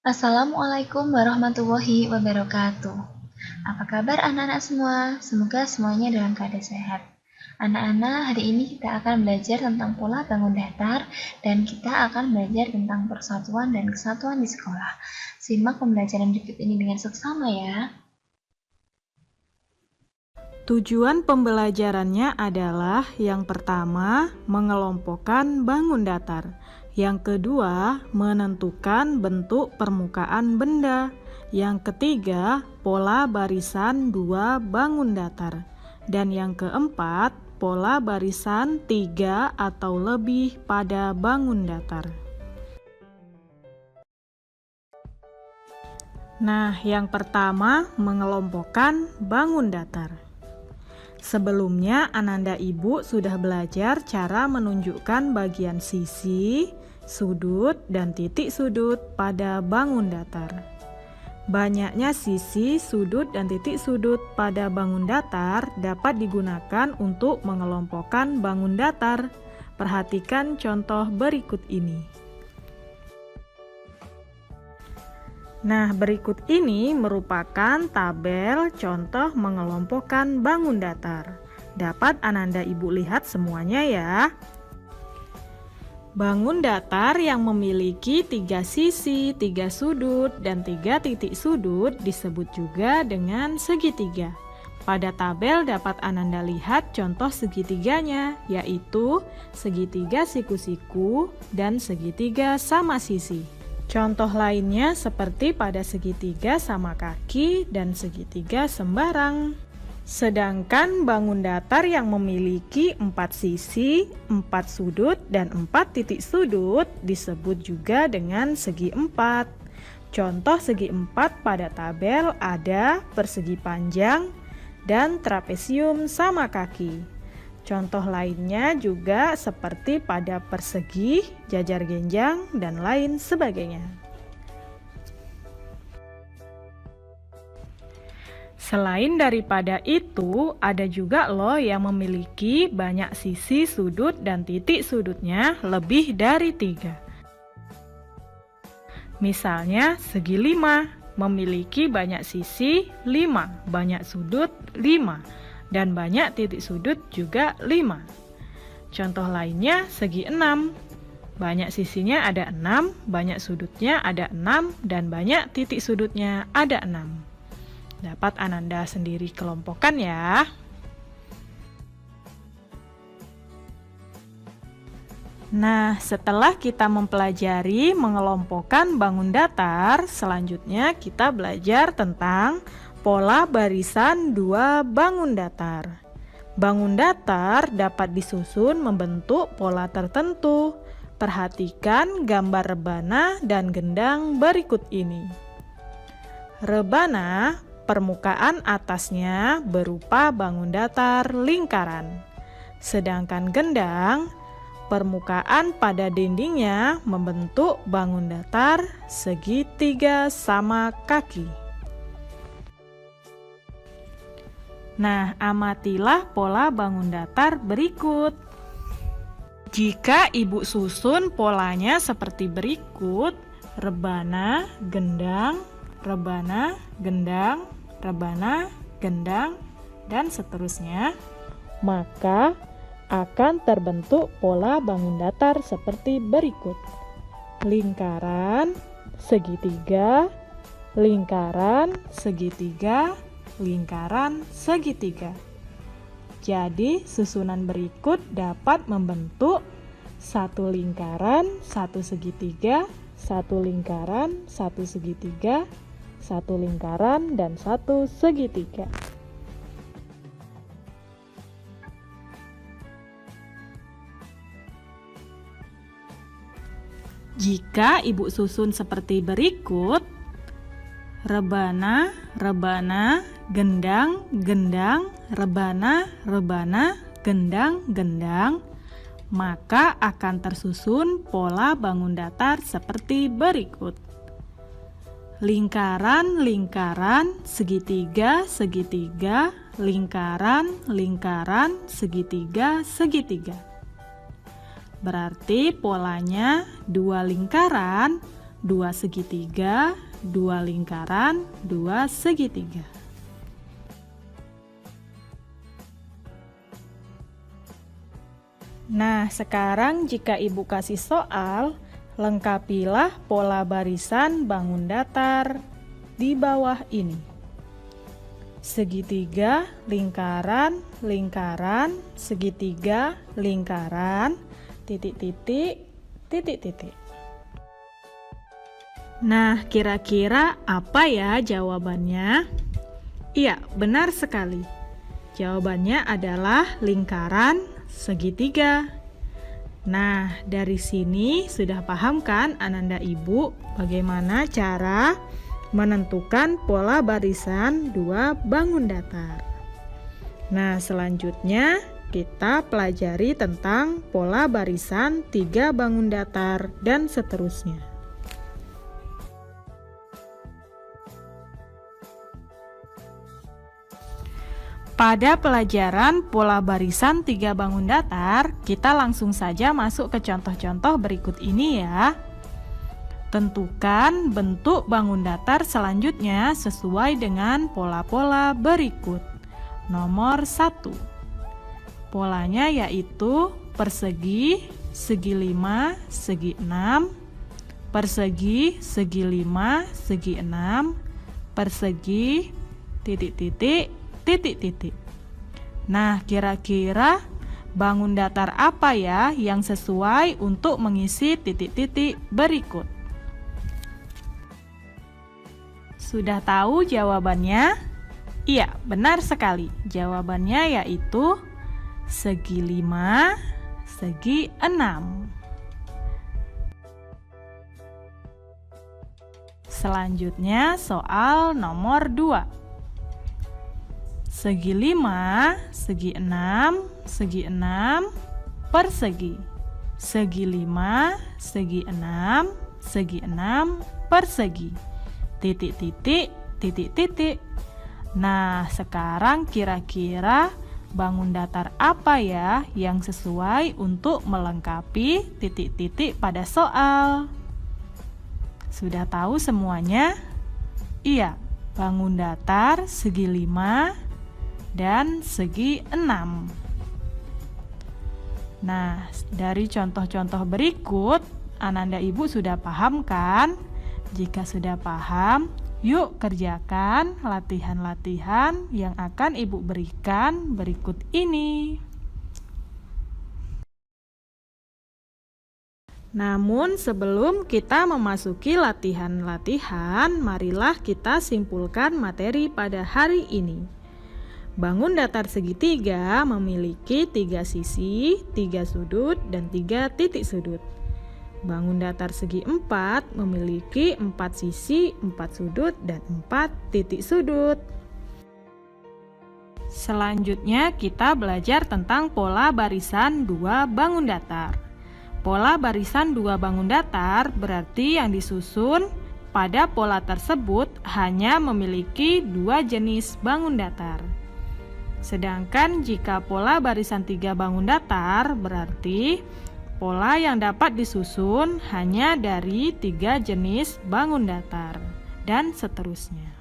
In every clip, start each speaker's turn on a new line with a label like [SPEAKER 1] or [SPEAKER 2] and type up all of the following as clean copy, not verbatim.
[SPEAKER 1] Assalamualaikum warahmatullahi wabarakatuh. Apa kabar anak-anak semua? Semoga semuanya dalam keadaan sehat. Anak-anak, hari ini kita akan belajar tentang pola bangun datar dan kita akan belajar tentang persatuan dan kesatuan di sekolah. Simak pembelajaran berikut ini dengan seksama ya.
[SPEAKER 2] Tujuan pembelajarannya adalah yang pertama, mengelompokkan bangun datar. Yang kedua, menentukan bentuk permukaan benda. Yang ketiga, pola barisan dua bangun datar. Dan yang keempat, pola barisan 3 atau lebih pada bangun datar. Nah, yang pertama, mengelompokkan bangun datar. Sebelumnya, Ananda Ibu sudah belajar cara menunjukkan bagian sisi, sudut, dan titik sudut pada bangun datar. Banyaknya sisi, sudut, dan titik sudut pada bangun datar dapat digunakan untuk mengelompokkan bangun datar. Perhatikan contoh berikut ini. Nah, berikut ini merupakan tabel contoh mengelompokkan bangun datar. Dapat Ananda Ibu lihat semuanya ya. Bangun datar yang memiliki 3 sisi, 3 sudut, dan 3 titik sudut disebut juga dengan segitiga. Pada tabel dapat Ananda lihat contoh segitiganya, yaitu segitiga siku-siku dan segitiga sama sisi. Contoh lainnya seperti pada segitiga sama kaki dan segitiga sembarang. Sedangkan bangun datar yang memiliki 4 sisi, 4 sudut, dan 4 titik sudut disebut juga dengan segi 4. Contoh segi 4 pada tabel ada persegi panjang dan trapesium sama kaki. Contoh lainnya juga seperti pada persegi, jajar genjang, dan lain sebagainya. Selain daripada itu, ada juga loh yang memiliki banyak sisi, sudut, dan titik sudutnya lebih dari 3. Misalnya segi 5 memiliki banyak sisi 5, banyak sudut 5. Dan banyak titik sudut juga 5. Contoh lainnya segi 6. Banyak sisinya ada 6, banyak sudutnya ada 6, dan banyak titik sudutnya ada 6. Dapat Ananda sendiri kelompokkan ya. Nah, setelah kita mempelajari mengelompokkan bangun datar, selanjutnya kita belajar tentang pola barisan dua bangun datar. Bangun datar dapat disusun membentuk pola tertentu. Perhatikan gambar rebana dan gendang berikut ini. Rebana, permukaan atasnya berupa bangun datar lingkaran. Sedangkan gendang, permukaan pada dindingnya membentuk bangun datar segitiga sama kaki. Nah, amatilah pola bangun datar berikut. Jika Ibu susun polanya seperti berikut: rebana, gendang, rebana, gendang, rebana, gendang, dan seterusnya, maka akan terbentuk pola bangun datar seperti berikut: lingkaran, segitiga, lingkaran, segitiga, lingkaran, segitiga. Jadi, susunan berikut dapat membentuk satu lingkaran, satu segitiga, satu lingkaran, satu segitiga, satu lingkaran, dan satu segitiga. Jika Ibu susun seperti berikut: rebana, rebana, gendang, gendang, rebana, rebana, gendang, gendang, maka akan tersusun pola bangun datar seperti berikut: lingkaran, lingkaran, segitiga, segitiga, lingkaran, lingkaran, segitiga, segitiga. Berarti polanya 2 lingkaran, 2 segitiga, 2 lingkaran, 2 segitiga. Nah, sekarang jika Ibu kasih soal, lengkapilah pola barisan bangun datar di bawah ini. Segitiga, lingkaran, lingkaran, segitiga, lingkaran, titik-titik, titik-titik. Nah, kira-kira apa ya jawabannya? Iya, benar sekali. Jawabannya adalah lingkaran segitiga. Nah, dari sini sudah paham kan Ananda Ibu bagaimana cara menentukan pola barisan 2 bangun datar. Nah, selanjutnya kita pelajari tentang pola barisan 3 bangun datar dan seterusnya. Pada pelajaran pola barisan 3 bangun datar, kita langsung saja masuk ke contoh-contoh berikut ini ya. Tentukan bentuk bangun datar selanjutnya sesuai dengan pola-pola berikut. Nomor 1. Polanya yaitu persegi, segi 5, segi 6, persegi, segi 5, segi 6, persegi, titik-titik, titik-titik. Nah, kira-kira bangun datar apa ya yang sesuai untuk mengisi titik-titik berikut? Sudah tahu jawabannya? Iya, benar sekali. Jawabannya yaitu segi 5, segi 6. Selanjutnya soal nomor 2. Segi 5, segi 6, segi 6, persegi. Segi 5, segi 6, segi 6, persegi. Titik-titik, titik-titik. Nah, sekarang kira-kira bangun datar apa ya yang sesuai untuk melengkapi titik-titik pada soal? Sudah tahu semuanya? Iya, bangun datar segi 5 dan segi 6. Nah, dari contoh-contoh berikut, Ananda Ibu sudah paham kan? Jika sudah paham, yuk kerjakan latihan-latihan yang akan Ibu berikan berikut ini. Namun sebelum kita memasuki latihan-latihan, marilah kita simpulkan materi pada hari ini. Bangun datar segitiga memiliki 3 sisi, 3 sudut, dan 3 titik sudut. Bangun datar segi 4 memiliki 4 sisi, 4 sudut, dan 4 titik sudut. Selanjutnya kita belajar tentang pola barisan 2 bangun datar. Pola barisan 2 bangun datar berarti yang disusun pada pola tersebut hanya memiliki 2 jenis bangun datar. Sedangkan jika pola barisan 3 bangun datar berarti pola yang dapat disusun hanya dari 3 jenis bangun datar, dan seterusnya.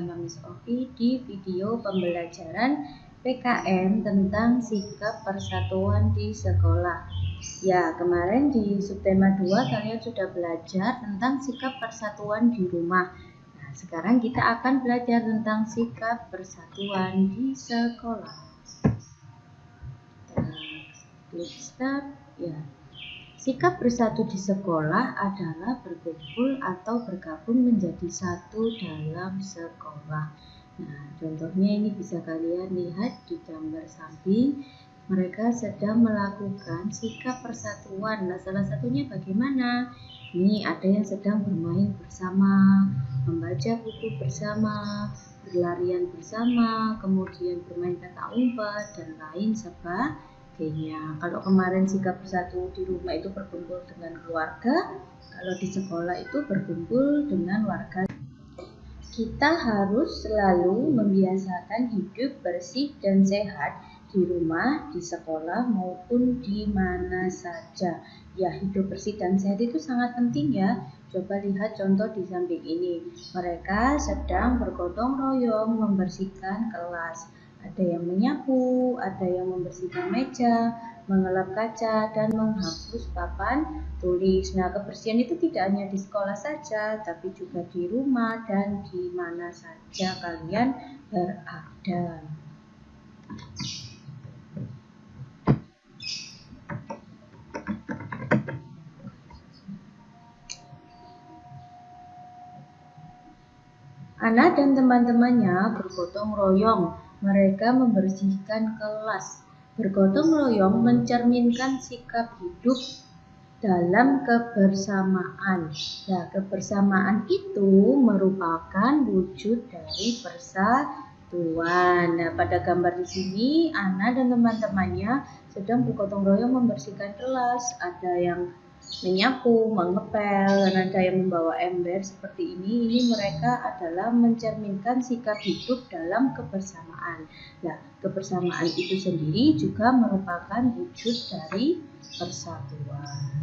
[SPEAKER 3] Sama Miss Ovi di video pembelajaran PKN tentang sikap persatuan di sekolah. Ya, kemarin di subtema 2 kalian sudah belajar tentang sikap persatuan di rumah. Nah, sekarang kita akan belajar tentang sikap persatuan di sekolah. Kita klik start. Ya. Sikap bersatu di sekolah adalah berkumpul atau bergabung menjadi satu dalam sekolah. Nah, contohnya ini bisa kalian lihat di gambar samping. Mereka sedang melakukan sikap persatuan. Nah, salah satunya bagaimana? Ini ada yang sedang bermain bersama, membaca buku bersama, berlarian bersama, kemudian bermain petak umpet, dan lain sebagainya. Kalau kemarin sikap bersatu di rumah itu berkumpul dengan keluarga, kalau di sekolah itu berkumpul dengan warga. Kita harus selalu membiasakan hidup bersih dan sehat di rumah, di sekolah, maupun di mana saja. Ya, hidup bersih dan sehat itu sangat penting ya. Coba lihat contoh di samping ini. Mereka sedang bergotong royong membersihkan kelas. Ada yang menyapu, ada yang membersihkan meja, mengelap kaca, dan menghapus papan tulis. Nah, kebersihan itu tidak hanya di sekolah saja, tapi juga di rumah dan di mana saja kalian berada. Ana dan teman-temannya bergotong royong. Mereka membersihkan kelas. Bergotong royong mencerminkan sikap hidup dalam kebersamaan. Nah, kebersamaan itu merupakan wujud dari persatuan. Nah, pada gambar di sini, Ana dan teman-temannya sedang bergotong royong membersihkan kelas. Ada yang menyapu, mengepel, dan ada yang membawa ember seperti ini. Ini mereka adalah mencerminkan sikap hidup dalam kebersamaan. Nah, kebersamaan itu sendiri juga merupakan wujud dari persatuan.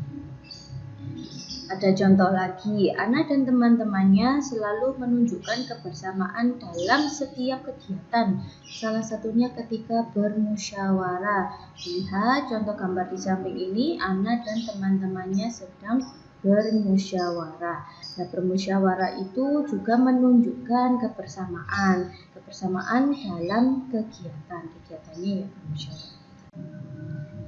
[SPEAKER 3] Ada contoh lagi, Ana dan teman-temannya selalu menunjukkan kebersamaan dalam setiap kegiatan. Salah satunya ketika bermusyawarah. Lihat contoh gambar di samping ini, Ana dan teman-temannya sedang bermusyawarah. Nah, bermusyawarah itu juga menunjukkan kebersamaan dalam kegiatannya ya bermusyawarah.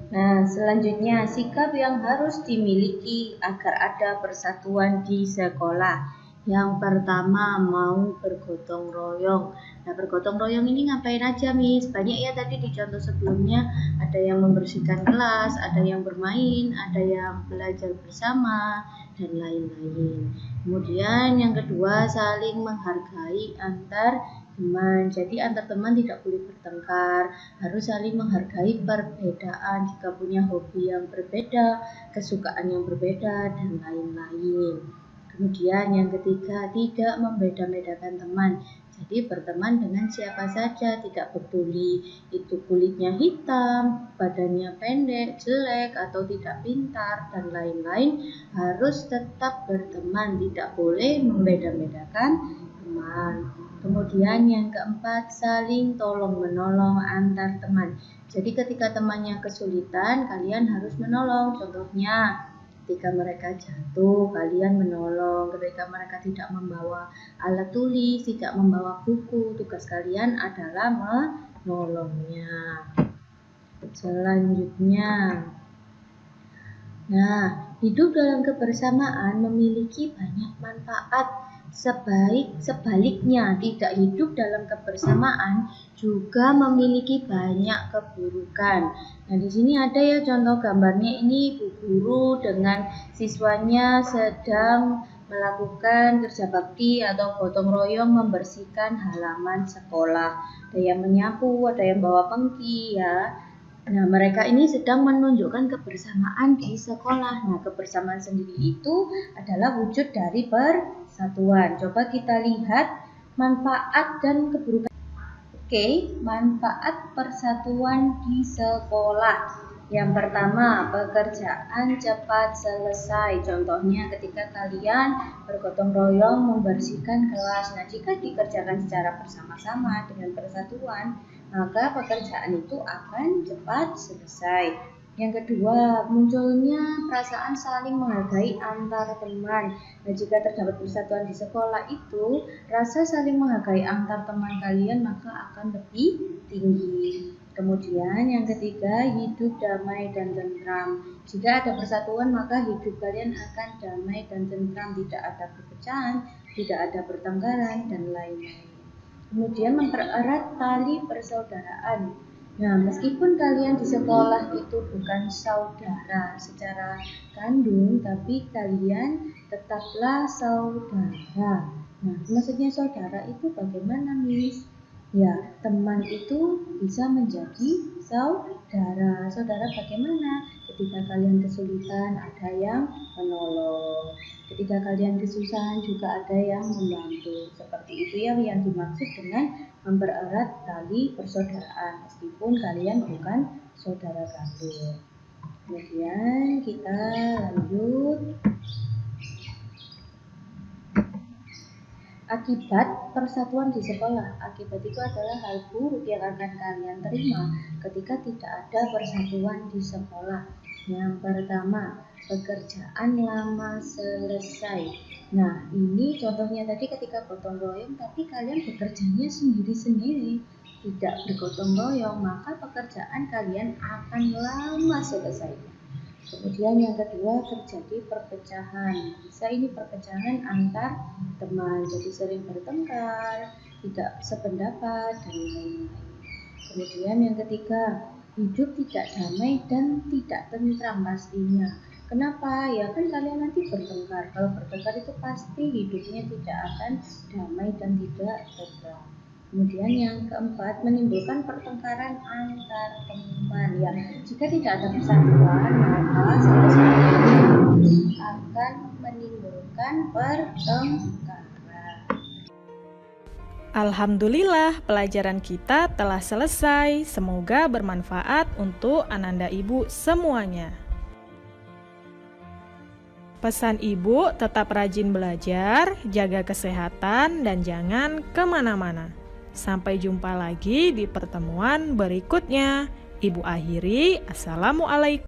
[SPEAKER 3] Nah, selanjutnya sikap yang harus dimiliki agar ada persatuan di sekolah. Yang pertama, mau bergotong royong. Nah, bergotong royong ini ngapain aja, Miss? Banyak ya tadi di contoh sebelumnya, ada yang membersihkan kelas, ada yang bermain, ada yang belajar bersama, dan lain-lain. Kemudian yang kedua, saling menghargai antar teman. Jadi antar teman tidak boleh bertengkar, harus saling menghargai perbedaan. Jika punya hobi yang berbeda, kesukaan yang berbeda, dan lain-lain. Kemudian yang ketiga, tidak membeda-bedakan teman. Jadi berteman dengan siapa saja, tidak peduli itu kulitnya hitam, badannya pendek, jelek, atau tidak pintar, dan lain-lain. Harus tetap berteman, tidak boleh membeda-bedakan teman. Kemudian yang keempat, saling tolong-menolong antar teman. Jadi ketika temannya kesulitan, kalian harus menolong. Contohnya, ketika mereka jatuh, kalian menolong. Ketika mereka tidak membawa alat tulis, tidak membawa buku, tugas kalian adalah menolongnya. Selanjutnya, nah, hidup dalam kebersamaan memiliki banyak manfaat. Sebaliknya, tidak hidup dalam kebersamaan juga memiliki banyak keburukan. Nah, di sini ada ya contoh gambarnya, ini Bu Guru dengan siswanya sedang melakukan kerja bakti atau gotong royong membersihkan halaman sekolah. Ada yang menyapu, ada yang bawa pengki ya. Nah, mereka ini sedang menunjukkan kebersamaan di sekolah. Nah, kebersamaan sendiri itu adalah wujud dari persatuan. Coba kita lihat manfaat dan keburukan. Oke, manfaat persatuan di sekolah. Yang pertama, pekerjaan cepat selesai. Contohnya ketika kalian bergotong royong membersihkan kelas. Nah, jika dikerjakan secara bersama-sama dengan persatuan, maka pekerjaan itu akan cepat selesai. Yang kedua, munculnya perasaan saling menghargai antar teman. Nah, jika terdapat persatuan di sekolah itu, rasa saling menghargai antar teman kalian maka akan lebih tinggi. Kemudian yang ketiga, hidup damai dan tentram. Jika ada persatuan, maka hidup kalian akan damai dan tentram, tidak ada perpecahan, tidak ada pertengkaran, dan lain-lain. Kemudian mempererat tali persaudaraan. Nah, meskipun kalian di sekolah itu bukan saudara secara kandung, tapi kalian tetaplah saudara. Nah, maksudnya saudara itu bagaimana, Miss? Ya, teman itu bisa menjadi saudara. Saudara bagaimana? Ketika kalian kesulitan, ada yang menolong. Ketika kalian kesusahan, juga ada yang membantu. Seperti itu ya yang dimaksud dengan mempererat tali persaudaraan, meskipun kalian bukan saudara kandung. Kemudian kita lanjut. Akibat persatuan di sekolah. Akibat itu adalah hal buruk yang akan kalian terima ketika tidak ada persatuan di sekolah. Yang pertama, pekerjaan lama selesai. Nah, ini contohnya tadi ketika gotong royong, tapi kalian bekerjanya sendiri-sendiri, tidak bergotong royong, maka pekerjaan kalian akan lama selesainya. Kemudian yang kedua, terjadi perpecahan. Bisa ini perpecahan antar teman, jadi sering bertengkar, tidak sependapat, dan lain-lain. Kemudian yang ketiga, hidup tidak damai dan tidak tentram pastinya. Kenapa? Ya kan kalian nanti bertengkar. Kalau bertengkar itu pasti hidupnya tidak akan damai dan tidak tentram. Kemudian yang keempat, menimbulkan pertengkaran antar teman. Ya, jika tidak ada persatuan, maka salah satu akan menimbulkan pertengkaran.
[SPEAKER 2] Alhamdulillah, pelajaran kita telah selesai. Semoga bermanfaat untuk Ananda Ibu semuanya. Pesan Ibu, tetap rajin belajar, jaga kesehatan, dan jangan kemana-mana. Sampai jumpa lagi di pertemuan berikutnya. Ibu akhiri, Assalamualaikum.